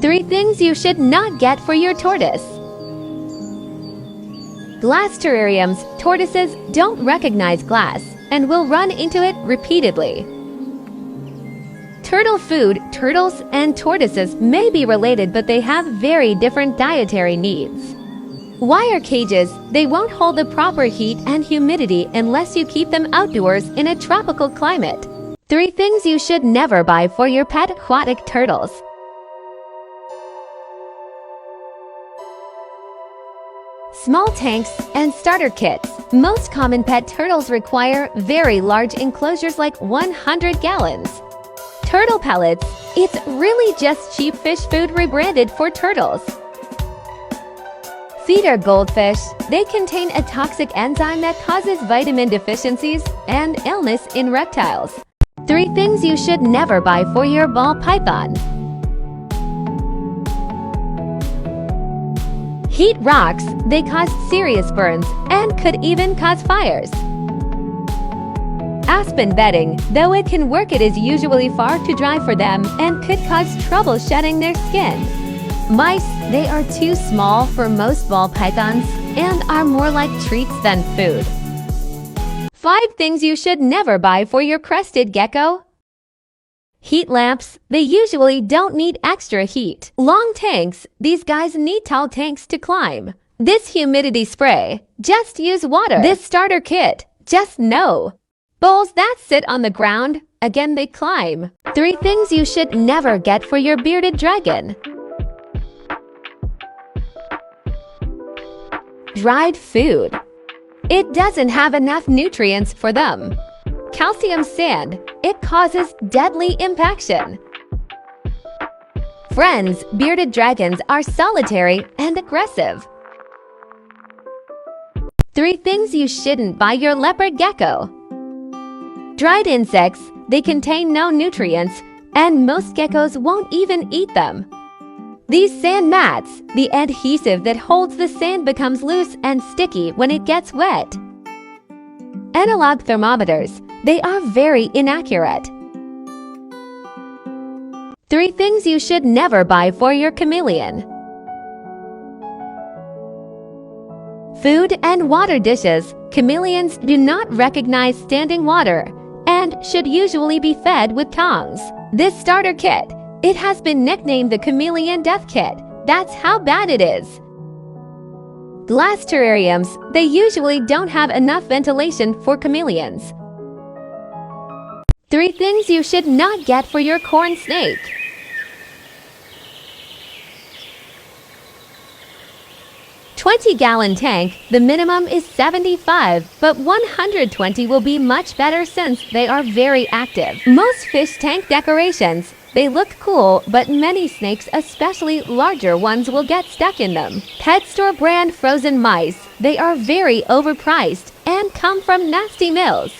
3 things you should not get for your tortoise. Glass terrariums, tortoises don't recognize glass and will run into it repeatedly. Turtle food, turtles and tortoises may be related, but they have very different dietary needs. Wire cages, they won't hold the proper heat and humidity unless you keep them outdoors in a tropical climate. 3 things you should never buy for your pet aquatic turtles. Small tanks and starter kits. Most common pet turtles require very large enclosures like 100 gallons. Turtle pellets, it's really just cheap fish food rebranded for turtles. Cedar goldfish, they contain a toxic enzyme that causes vitamin deficiencies and illness in reptiles. 3 things you should never buy for your ball python. Heat rocks, they cause serious burns and could even cause fires. Aspen bedding, though it can work, it is usually far too dry for them and could cause trouble shedding their skin. Mice, they are too small for most ball pythons and are more like treats than food. 5 things you should never buy for your crested gecko. Heat lamps, they usually don't need extra heat. Long tanks, these guys need tall tanks to climb. This humidity spray, just use water. This starter kit, just no. Bowls that sit on the ground, again they climb. 3 things you should never get for your bearded dragon. Dried food. It doesn't have enough nutrients for them. Calcium sand, it causes deadly impaction. Friends, bearded dragons are solitary and aggressive. 3 things you shouldn't buy your leopard gecko. Dried insects, they contain no nutrients, and most geckos won't even eat them. These sand mats, the adhesive that holds the sand becomes loose and sticky when it gets wet. Analog thermometers, they are very inaccurate. 3 things you should never buy for your chameleon. Food and water dishes. Chameleons do not recognize standing water and should usually be fed with tongs. This starter kit, it has been nicknamed the chameleon death kit. That's how bad it is. Glass terrariums, they usually don't have enough ventilation for chameleons. 3 things you should not get for your corn snake. $20-gallon tank, the minimum is 75, but 120 will be much better since they are very active. Most fish tank decorations, they look cool, but many snakes, especially larger ones, will get stuck in them. Pet store brand frozen mice, they are very overpriced and come from nasty mills.